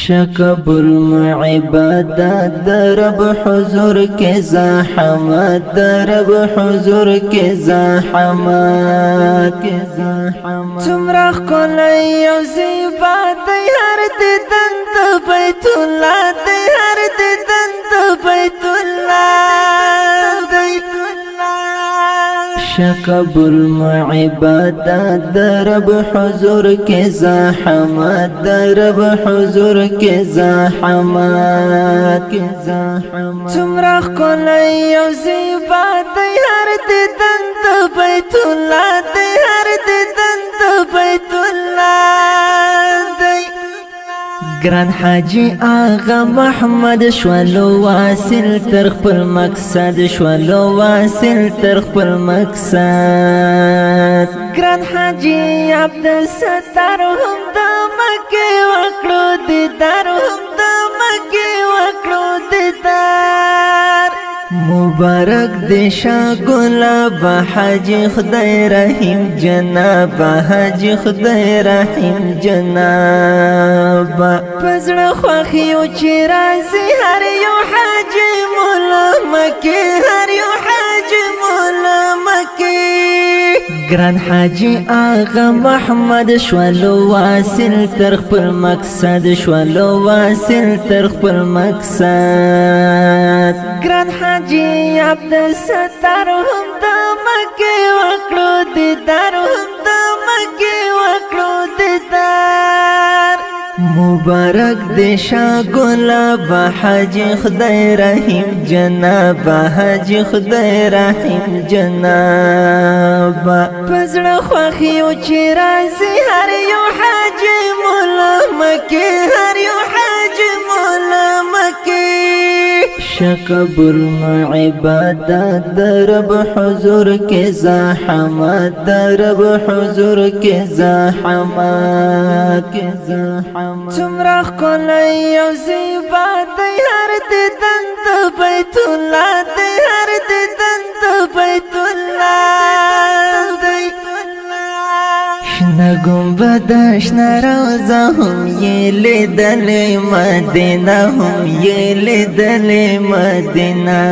شکبر عبادت درب حضور کے زحمت درب حضور کے زحمت تمرخ کلی او زیبات هر دیدن د بیت الله دی هر دیدن د بیت الله شکبر عبادت درب حضور کے زحمت درب حضور کے زحمت تمرخ کلی او زیبات هر دیدن د بیت الله دی هر دیدن د بیت الله گران حاجی آغا محمد شوالو واصل تر خپل مقصد شوالو واصل تر خپل مقصد گران حاجی عبدالستار هم د مکه وکړو دیدار هم د مکه وکړو دیدار مبارک دیشا گلاب حاجی خدای رحیم جناب حاجی خدای رحیم جناب پزړه خوخي او چې راځي هر یو حاجی مولا مکه هر یو حاجی مولا مکه گران حاجی آغا محمد شوالو واصل تر خپل مقصد شوالو واصل تر خپل مقصد گران حاجی عبدالستار هم د مکه وکړو دیدار هم د مکه وکړو دیدار مبارک دیشا گلاب حاجی خدای رحیم جناب حاجی خدای رحیم جناب پزړه خوخي او چې راځي هر یو حاجی مولا مکه هر یو حاجی مولا مکه شکبر عبادت درب حضور کے زحمت درب حضور کے زحمت تمرخ کلی او زیبات هر دیدن د بیت الله دی هر دیدن د بیت الله شنه گنبد شنه روضه هم یې لیدلې مدینه هم یې لیدلې مدینه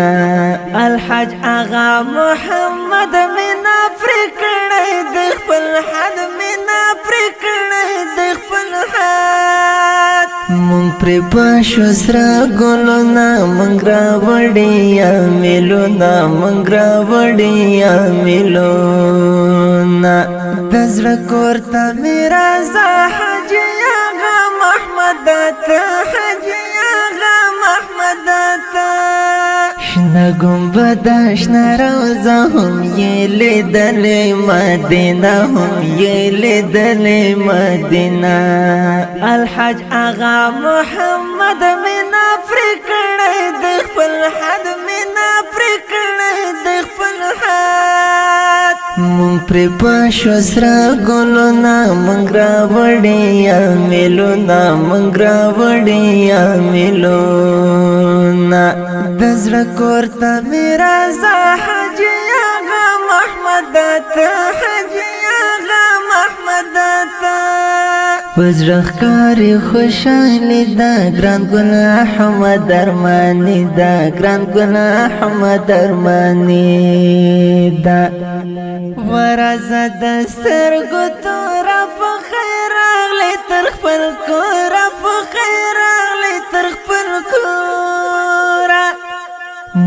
الحاج آغا محمد مینا پرې کړی د خپل حد مینا پرې کړی د خپل حد مونږ پرې پاشو سره ګلونه مونږ راوړي میلونه مونږ راوړي میلونه د زړه کور ته مې راځه حاجي آغا محمد ته حاجي آغا محمد ته شنه گنبد شنه روضه هم یې لیدلې مدینه هم یې لیدلې مدینه الحاج آغا محمد مینا پرې کړی د خپل حد مینا پرې کړی د خپل حد مونږ پرې پاشو سره ګلونه مونږ راوړي میلونه مونږ راوړي میلونه د زړه کور ته مې راځه حاجي آغا محمد ته حاجي آغا محمد ته پزړه ښکاري خوشحالي ده ګران ګل احمد ارماني ده ګران ګل احمد ارماني ده ورځه د سترګو توره په خیر راغلی تر خپل کوره په خیر راغلی تر خپل کوره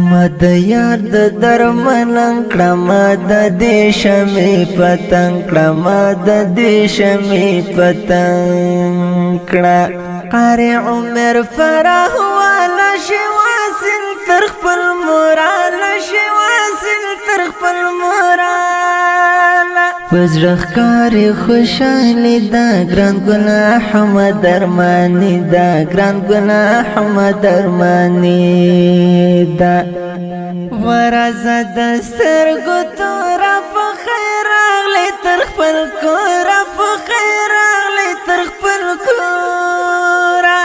ما د یار د درمنن کړه ما د دې شمې پتنګ کړه ما د دې شمې پتنګ کړه قاري عمر فرح والا شي واصل تر خپل مورال شي واصل تر خپل مورال پزړه ښکاري خوشحالي ده ګران ګل احمد ارماني ده ګران ګل احمد ارماني ده ورځه د سترګو توره په خیر راغلی تر خپل کوره په خیر راغلی تر خپل کوره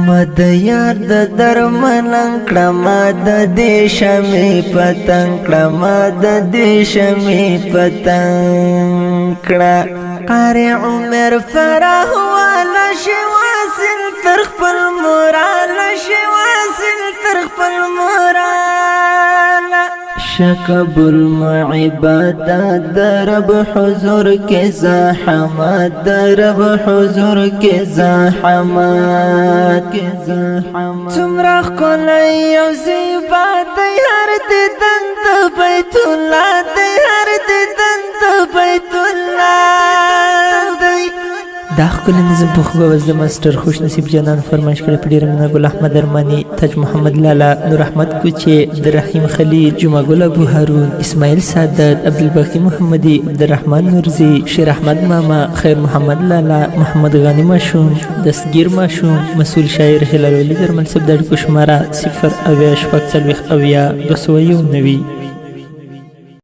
ما د یار د درمنن کړه ما د دې شمې پتنګ کړه ما د دې شمې پتنګ کړه قاري عمر فرح والا شي واصل تر شکبل معبادت در رب حضور کے زحمت در رب حضور کے زحمت تمرا خلای او زیبا دی هر دیدن د بیت الله دی هر دیدن د بیت الله دی دا ښکلی نظم په خوبه وز د ماسټر خوش نصیب جانان فرمایش کړی په ډېره مینه ګل احمد ارماني تاج محمد لالا نور احمد کوچې عبدالرحیم خلیل جمعه ګل ابو هارون اسماعیل سعادت عبدالباقي محمدي عبدالرحمن نورزي شیر احمد ماما خیر محمد لالا محمد غانی ماشوم دستگیر ماشوم مسئول شاعر هلال ولی درمل صاحب د اړیکو شماره 0 اویا شپږ څلوېښت اویا 291